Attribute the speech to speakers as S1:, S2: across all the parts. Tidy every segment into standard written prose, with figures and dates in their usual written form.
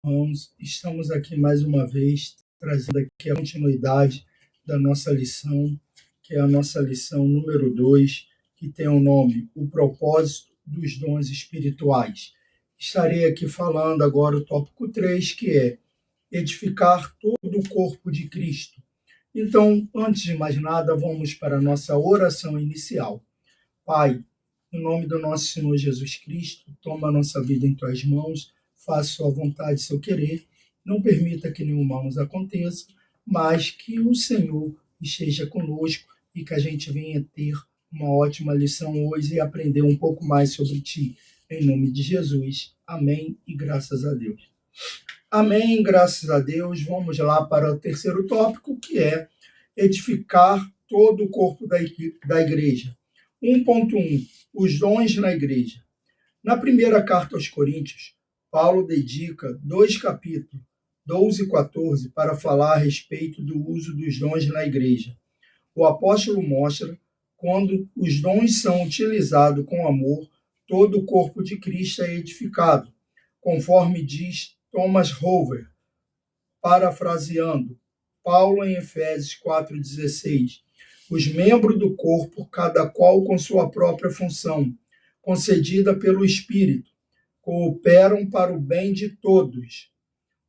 S1: Irmãos, estamos aqui mais uma vez, trazendo aqui a continuidade da nossa lição, que é a nossa lição número 2, que tem o nome O Propósito dos Dons Espirituais. Estarei aqui falando agora o tópico 3, que é edificar todo o corpo de Cristo. Então, antes de mais nada, vamos para a nossa oração inicial. Pai, em nome do nosso Senhor Jesus Cristo, toma a nossa vida em tuas mãos, faça sua vontade, seu querer, não permita que nenhum mal nos aconteça, mas que o Senhor esteja conosco e que a gente venha ter uma ótima lição hoje e aprender um pouco mais sobre ti. Em nome de Jesus. Amém e graças a Deus. Amém, graças a Deus. Vamos lá para o terceiro tópico, que é edificar todo o corpo da igreja. 1.1. Os dons na igreja. Na primeira carta aos Coríntios, Paulo dedica 2 capítulos, 12 e 14, para falar a respeito do uso dos dons na igreja. O apóstolo mostra quando os dons são utilizados com amor, todo o corpo de Cristo é edificado, conforme diz Thomas Hoover, parafraseando Paulo em Efésios 4,16. Os membros do corpo, cada qual com sua própria função, concedida pelo Espírito, cooperam para o bem de todos.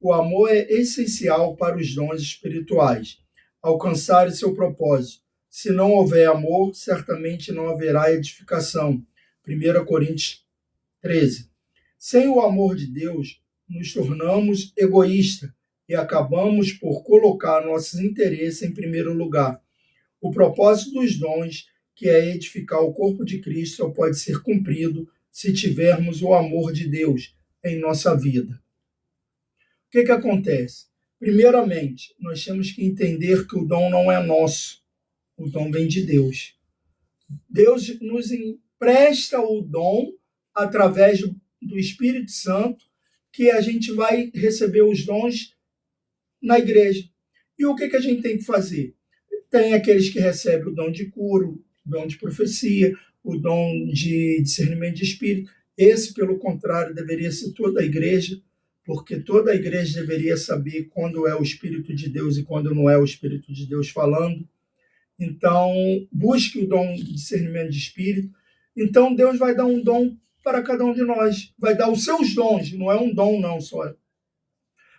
S1: O amor é essencial para os dons espirituais alcançarem seu propósito. Se não houver amor, certamente não haverá edificação. 1 Coríntios 13. Sem o amor de Deus, nos tornamos egoístas e acabamos por colocar nossos interesses em primeiro lugar. O propósito dos dons, que é edificar o corpo de Cristo, só pode ser cumprido se tivermos o amor de Deus em nossa vida. O que acontece? Primeiramente, nós temos que entender que o dom não é nosso, o dom vem de Deus. Deus nos empresta o dom através do Espírito Santo, que a gente vai receber os dons na igreja. E o que a gente tem que fazer? Tem aqueles que recebem o dom de cura, o dom de profecia, o dom de discernimento de espírito. Esse, pelo contrário, deveria ser toda a igreja, porque toda a igreja deveria saber quando é o Espírito de Deus e quando não é o Espírito de Deus falando. Então, busque o dom de discernimento de espírito. Então, Deus vai dar um dom para cada um de nós. Vai dar os seus dons, não é um dom não só.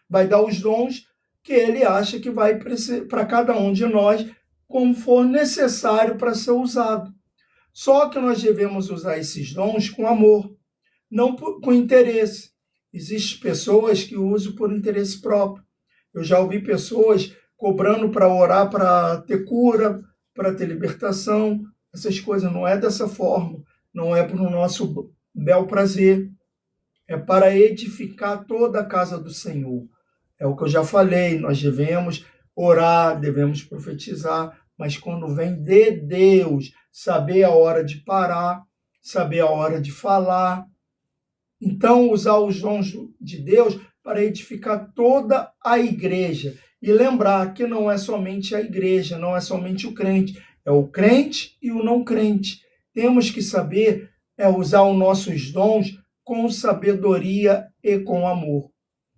S1: Vai dar os dons que ele acha que vai para cada um de nós, como for necessário para ser usado. Só que nós devemos usar esses dons com amor, não com interesse. Existem pessoas que usam por interesse próprio. Eu já ouvi pessoas cobrando para orar, para ter cura, para ter libertação. Essas coisas não é dessa forma. Não é para o nosso bel prazer. É para edificar toda a casa do Senhor. É o que eu já falei, nós devemos orar, devemos profetizar, mas quando vem de Deus, saber a hora de parar, saber a hora de falar. Então, usar os dons de Deus para edificar toda a igreja. E lembrar que não é somente a igreja, não é somente o crente, é o crente e o não crente. Temos que saber usar os nossos dons com sabedoria e com amor.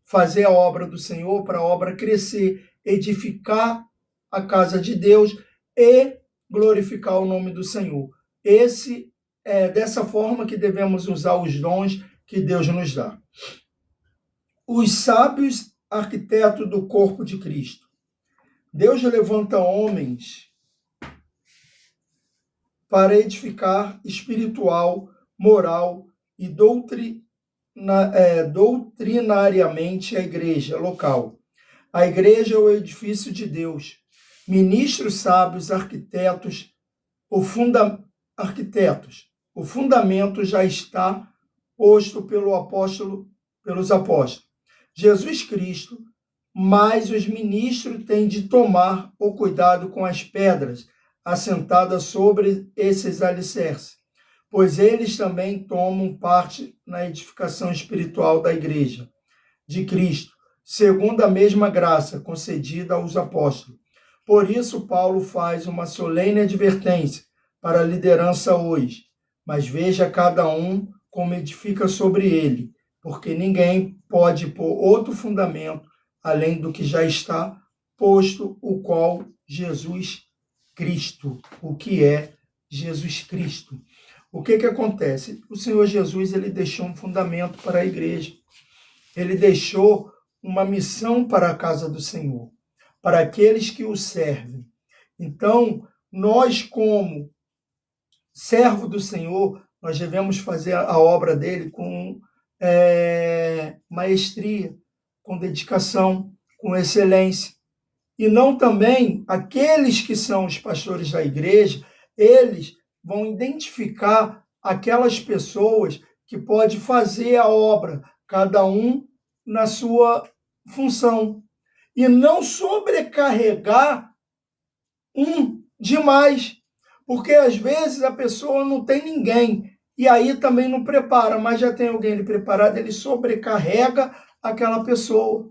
S1: Fazer a obra do Senhor para a obra crescer, edificar a casa de Deus e glorificar o nome do Senhor. Esse é dessa forma que devemos usar os dons que Deus nos dá. Os sábios arquitetos do corpo de Cristo. Deus levanta homens para edificar espiritual, moral e doutrinariamente a igreja local. A igreja é o edifício de Deus. Ministros sábios, arquitetos, o fundamento já está posto pelos apóstolos. Jesus Cristo, mas os ministros têm de tomar o cuidado com as pedras assentadas sobre esses alicerces, pois eles também tomam parte na edificação espiritual da igreja de Cristo, segundo a mesma graça concedida aos apóstolos. Por isso, Paulo faz uma solene advertência para a liderança hoje, mas veja cada um como edifica sobre ele, porque ninguém pode pôr outro fundamento além do que já está posto, o qual Jesus Cristo. O que é Jesus Cristo? O que acontece? O Senhor Jesus, ele deixou um fundamento para a igreja. Ele deixou uma missão para a casa do Senhor, para aqueles que o servem. Então, nós, como servo do Senhor, nós devemos fazer a obra dele com maestria, com dedicação, com excelência. E não também aqueles que são os pastores da igreja, eles vão identificar aquelas pessoas que podem fazer a obra, cada um na sua função, e não sobrecarregar um demais, porque às vezes a pessoa não tem ninguém, e aí também não prepara, mas já tem alguém ali preparado, ele sobrecarrega aquela pessoa.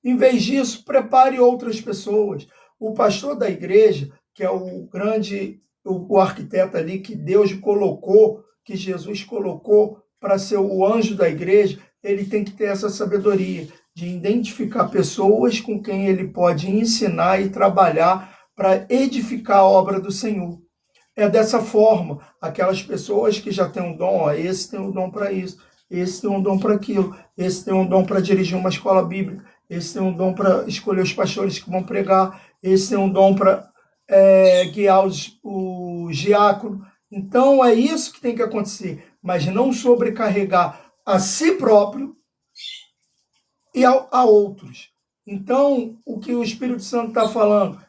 S1: Em vez disso, prepare outras pessoas. O pastor da igreja, que é o grande, o arquiteto ali que Deus colocou, que Jesus colocou para ser o anjo da igreja, ele tem que ter essa sabedoria de identificar pessoas com quem ele pode ensinar e trabalhar para edificar a obra do Senhor. É dessa forma, aquelas pessoas que já têm um dom, ó, esse tem um dom para isso, esse tem um dom para aquilo, esse tem um dom para dirigir uma escola bíblica, esse tem um dom para escolher os pastores que vão pregar, esse tem um dom para guiar os diáconos. Então, é isso que tem que acontecer, mas não sobrecarregar a si próprio e a outros. Então, o que o Espírito Santo está falando,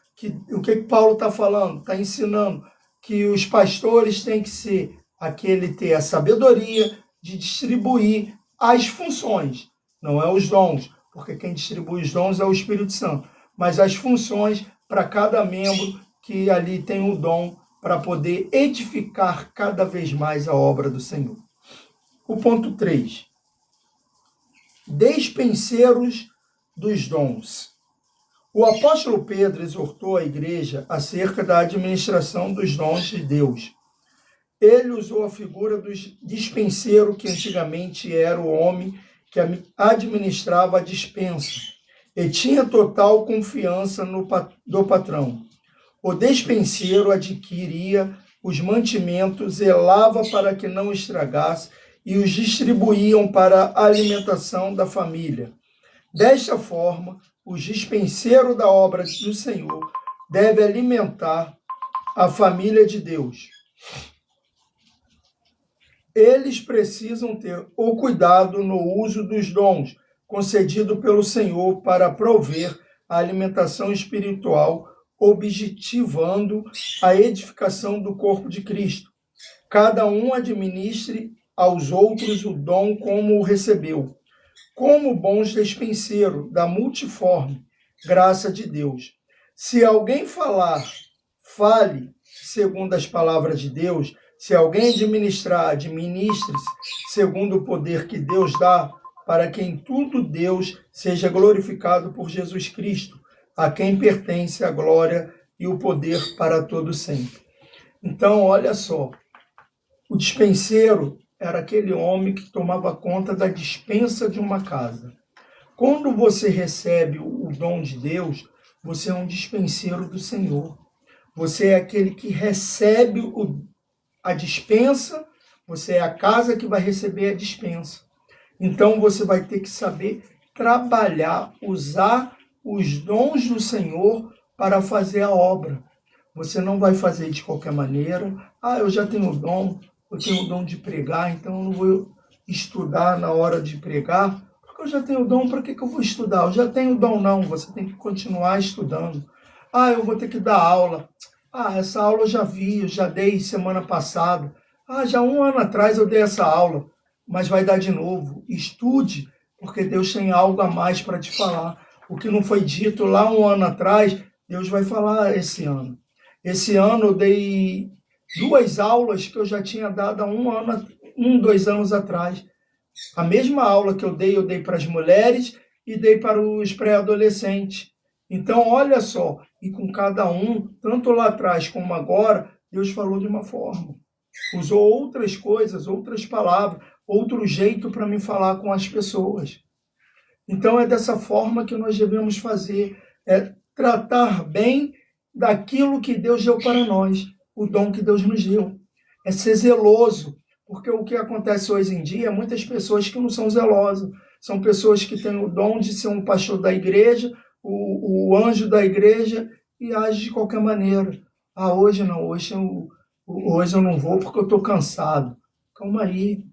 S1: o que Paulo está falando, está ensinando, que os pastores têm que ser aquele ter a sabedoria de distribuir as funções, não é os dons, porque quem distribui os dons é o Espírito Santo, mas as funções para cada membro que ali tem o dom para poder edificar cada vez mais a obra do Senhor. O ponto 3. Despenseiros dos dons. O apóstolo Pedro exortou a igreja acerca da administração dos dons de Deus. Ele usou a figura do dispenseiro, que antigamente era o homem que administrava a dispensa e tinha total confiança do patrão. O despenseiro adquiria os mantimentos, zelava para que não estragasse e os distribuíam para a alimentação da família. Desta forma, o dispenseiro da obra do Senhor deve alimentar a família de Deus. Eles precisam ter o cuidado no uso dos dons concedido pelo Senhor para prover a alimentação espiritual, objetivando a edificação do corpo de Cristo. Cada um administre aos outros o dom como o recebeu, como bons despenseiros da multiforme graça de Deus. Se alguém falar, fale segundo as palavras de Deus. Se alguém administrar, administre-se segundo o poder que Deus dá, para que em tudo Deus seja glorificado por Jesus Cristo, a quem pertence a glória e o poder para todo sempre. Então, olha só, o dispenseiro era aquele homem que tomava conta da despensa de uma casa. Quando você recebe o dom de Deus, você é um dispenseiro do Senhor. Você é aquele que recebe a dispensa, você é a casa que vai receber a dispensa. Então você vai ter que saber trabalhar, usar os dons do Senhor para fazer a obra. Você não vai fazer de qualquer maneira. Eu já tenho o dom, eu tenho o dom de pregar, então eu não vou estudar na hora de pregar, porque eu já tenho o dom, para que eu vou estudar? Eu já tenho o dom, não, você tem que continuar estudando. Eu vou ter que dar aula. Essa aula eu já vi, eu já dei semana passada. Já 1 ano atrás eu dei essa aula, mas vai dar de novo. Estude, porque Deus tem algo a mais para te falar. O que não foi dito lá 1 ano atrás, Deus vai falar esse ano. Esse ano eu dei 2 aulas que eu já tinha dado há 2 anos atrás. A mesma aula que eu dei para as mulheres e dei para os pré-adolescentes. Então, olha só, e com cada um, tanto lá atrás como agora, Deus falou de uma forma. Usou outras coisas, outras palavras, outro jeito para me falar com as pessoas. Então é dessa forma que nós devemos fazer, é tratar bem daquilo que Deus deu para nós, o dom que Deus nos deu. É ser zeloso, porque o que acontece hoje em dia é muitas pessoas que não são zelosas, são pessoas que têm o dom de ser um pastor da igreja, o anjo da igreja, e age de qualquer maneira. Ah, hoje não, hoje eu não vou porque eu estou cansado. Calma aí,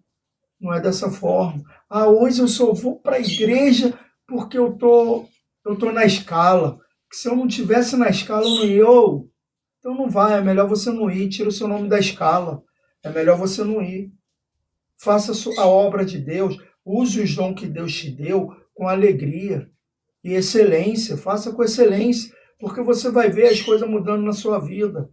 S1: não é dessa forma. Ah, hoje eu só vou para a igreja porque eu tô na escala. Se eu não tivesse na escala, eu não ia. Ô, então não vai, é melhor você não ir, tira o seu nome da escala. É melhor você não ir. Faça a obra de Deus, use os dons que Deus te deu com alegria e excelência. Faça com excelência, porque você vai ver as coisas mudando na sua vida.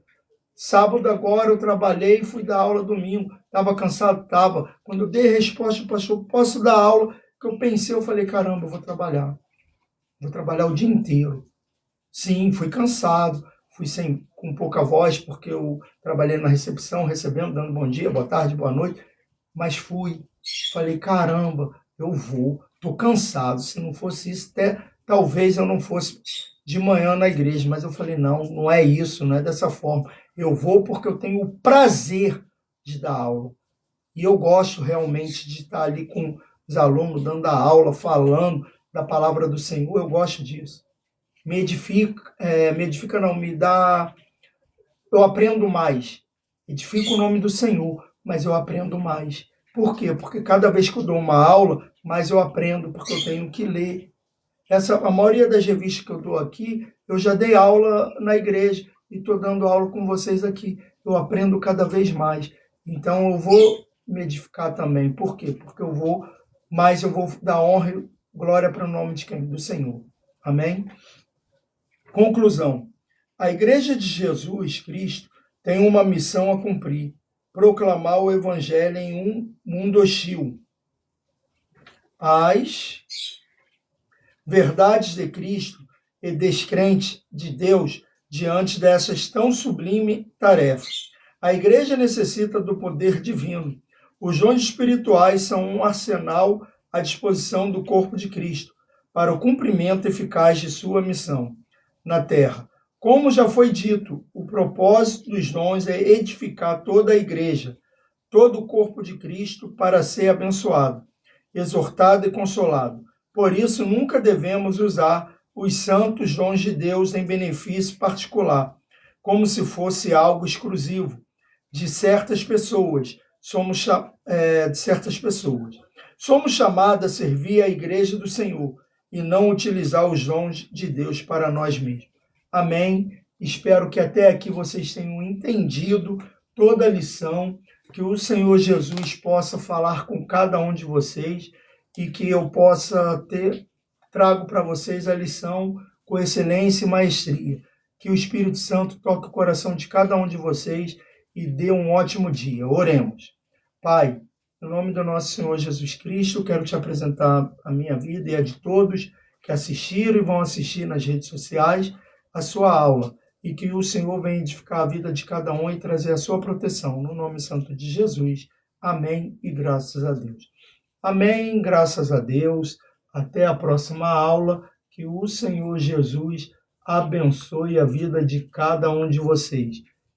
S1: Sábado agora eu trabalhei e fui dar aula domingo. Estava cansado? Estava. Quando eu dei a resposta, o pastor, posso dar aula? Que eu pensei, eu falei, caramba, eu vou trabalhar. Vou trabalhar o dia inteiro. Sim, fui cansado. Fui com pouca voz, porque eu trabalhei na recepção, recebendo, dando bom dia, boa tarde, boa noite. Mas fui. Falei, caramba, eu vou. Estou cansado. Se não fosse isso, até talvez eu não fosse de manhã na igreja. Mas eu falei, não, não é isso, não é dessa forma. Eu vou porque eu tenho o prazer de dar aula. E eu gosto realmente de estar ali com os alunos, dando a aula, falando da palavra do Senhor. Eu gosto disso. Me edifica não, me dá... Eu aprendo mais. Edifico o nome do Senhor, mas eu aprendo mais. Por quê? Porque cada vez que eu dou uma aula, mais eu aprendo, porque eu tenho que ler. A maioria das revistas que eu dou aqui, eu já dei aula na igreja e estou dando aula com vocês aqui. Eu aprendo cada vez mais. Então eu vou me edificar também. Por quê? Porque eu vou dar honra e glória para o nome de quem? Do Senhor. Amém? Conclusão. A Igreja de Jesus Cristo tem uma missão a cumprir: proclamar o Evangelho em um mundo hostil. As verdades de Cristo e descrente de Deus diante dessas tão sublime tarefas. A Igreja necessita do poder divino. Os dons espirituais são um arsenal à disposição do corpo de Cristo para o cumprimento eficaz de sua missão na terra. Como já foi dito, o propósito dos dons é edificar toda a igreja, todo o corpo de Cristo, para ser abençoado, exortado e consolado. Por isso, nunca devemos usar os santos dons de Deus em benefício particular, como se fosse algo exclusivo de certas pessoas. Somos chamados a servir a igreja do Senhor e não utilizar os dons de Deus para nós mesmos. Amém? Espero que até aqui vocês tenham entendido toda a lição, que o Senhor Jesus possa falar com cada um de vocês e que eu possa trago para vocês a lição com excelência e maestria. Que o Espírito Santo toque o coração de cada um de vocês e dê um ótimo dia. Oremos. Pai, em nome do nosso Senhor Jesus Cristo, quero te apresentar a minha vida e a de todos que assistiram e vão assistir nas redes sociais a sua aula, e que o Senhor venha edificar a vida de cada um e trazer a sua proteção. No nome santo de Jesus. Amém e graças a Deus. Amém, graças a Deus. Até a próxima aula. Que o Senhor Jesus abençoe a vida de cada um de vocês.